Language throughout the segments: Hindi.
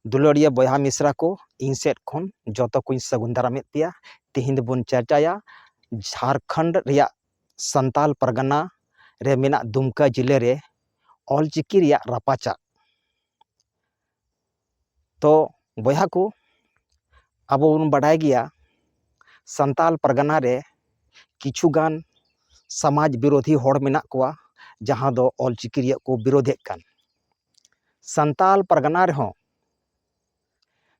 दुलड़िया बया मिश्रा को इन सेट खन जतो को सगुन दारामेद पेया। तेहिं दोबोन चर्चाया झारखंड रिया संताल परगना रे मेना दुमका जिले रे ऑलचिकी रिया रापाचा। तो बया को अब बन बाडाय गया संताल परगना रे किछुगान समाज विरोधी होड़ मेना कोआ जहां दो ऑलचिकी रिया को विरोधेद कान। संताल परगना रे हों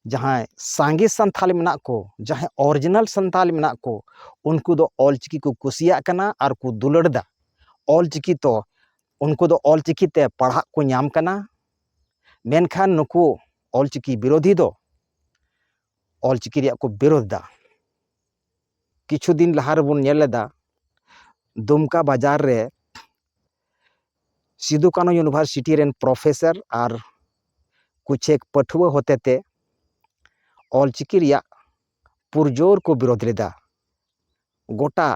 जहाँ सांगे संथाल मेना को जहाँ ओरिजिनल संथाल मेना को उनको दो ऑलचिकी को कुसिया कना और को दुलड़दा। ऑलचिकी तो उनको दो ऑलचिकी ते पढ़ा को नाम कना। मेनखान नुको ऑलचिकी विरोधी दो ऑलचिकी रिया को विरोधदा। किछु दिन लहार बन नेलेदा दुमका बाजार रे सिदु कानो यूनिवर्सिटी रेन प्रोफेसर और कुछ एक पठुआ होते थे ऑलचिकी रिया पुरजोर को विरोध लेदा। गोटा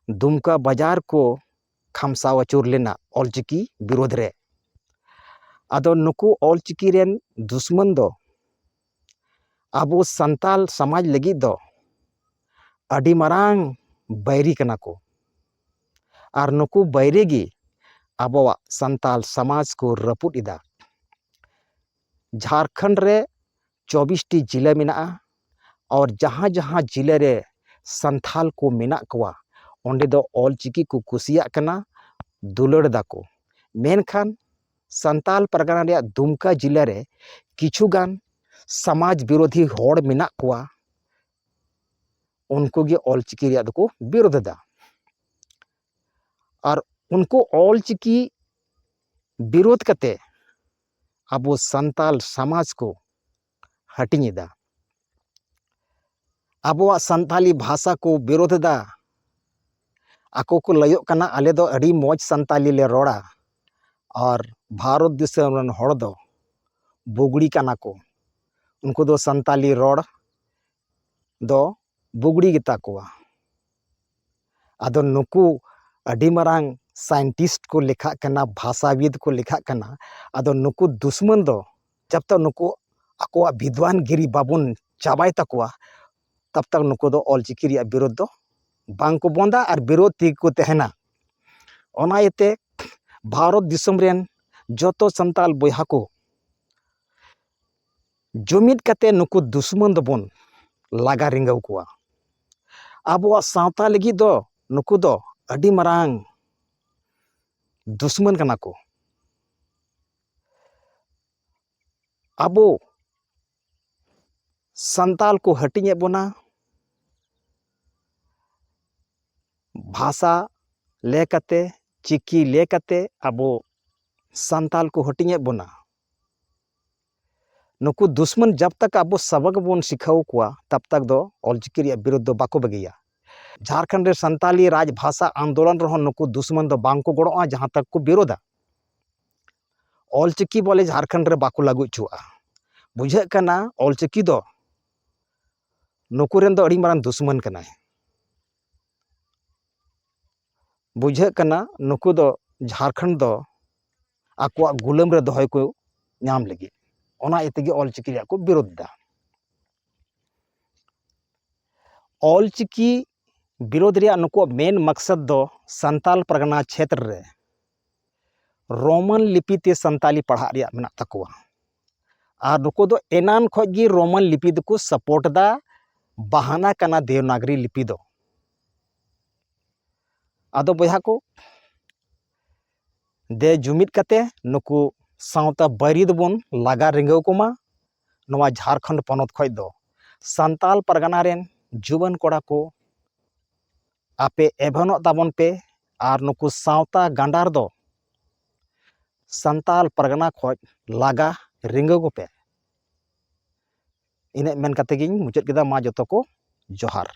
दुमका बाजार को खामसाव अचूर लेना ऑलचिकी विरोध रे। आदो नुकु ऑलचिकी रेन दुश्मन दो आबो संताल समाज लगी दो अडी मारांग बैरी कना को और नुकु बैरी गी आबोवा संताल समाज को रपुट इदा। झारखंड रे 24 टी जिला मेना और जहाँ जहाँ जिले रे संथाल को मेना कोआ ओंडे दो ऑलचिकी को कुसिया कना दुलड़ दाको। मेनखान संताल परगना रे दुमका जिले रे किछुगान समाज विरोधी होड़ मेना कोआ उनको गे ऑलचिकी रे दको विरोध दा। और उनको ऑलचिकी विरोध कते अबो संताल समाज को हटिंदा। आबोआ संताली भाषा को विरोध दा। आको को लयो कना आले दो अड़ी मौज संताली ले रोड़ा और भारत दिसम रन होड़ दो बुगड़ी कना को उनको दो संताली रोड़ दो बुगड़ी गिता कोआ। आदो नुकु अड़ी मरांग साइंटिस्ट को लिखा कना भाषाविद को लिखा कना। आदो नुकु दुश्मन दो जब तक नुकु आकोआ विद्वान गिरी बाबुन चाबाई तकवा तब तक नुकु दो ऑलचिकी रिया विरोध दो बांग को बंदा और विरोध ती को तहना। ओना इते भारत दिसम रेन जोतो संताल बोया को जुमिद कते नुकु दुश्मन दोबन लागा रिंगाव कोआ। आबोआ सावता लगी दो नुकु दो अडी मरांग दुश्मन कना को। आबो संताल को हटिंगे बोना भाषा लेकते चिकी लेकते आबो संताल को हटिंगे बोना। नुकु दुश्मन जब तक आबो सबक बोन सिखाओ कोआ तब तक दो ऑलचिकी रिया विरोध दो बाको बगिया। झारखंड रे संताली राजभाषा आंदोलन रहो नुकु दुश्मन दो बांग को गड़ोआ जहां तक को विरोधा। ऑलचिकी बोले झारखंड रे बाको लागू चुआ बुझे कना ऑलचिकी दो नुकु रेन दो अड़ी मारान दुश्मन कना। बुझे कना नुकु दो झारखंड दो आकुआ गुलाम रे दोहय को नाम लगी ओना इतेगे ऑलचिकी रिया को विरोध दा। ऑलचिकी विरोध रिया नुकु मेन मकसद दो संताल परगना क्षेत्र रे रोमन लिपि ते संताली पढ़ा रिया मेना तकवा और नुकु दो एनान खोज गी रोमन लिपि दको सपोर्ट दा बहाना कना देवनागरी लिपि दो। आदो बया को दे जुमिद कते नुकु सावता बैरी दबन लागा रिंगाव कोमा नवा झारखंड पनत खोज दो संताल परगना रेन जुवन कोड़ा को आपे एभनो ताबन पे और नुकु सावता गांडार दो संताल परगना खोज लागा रिंगाव को पे। इने मेन कते गिन मुचाद केदा मा जतो को जोहार।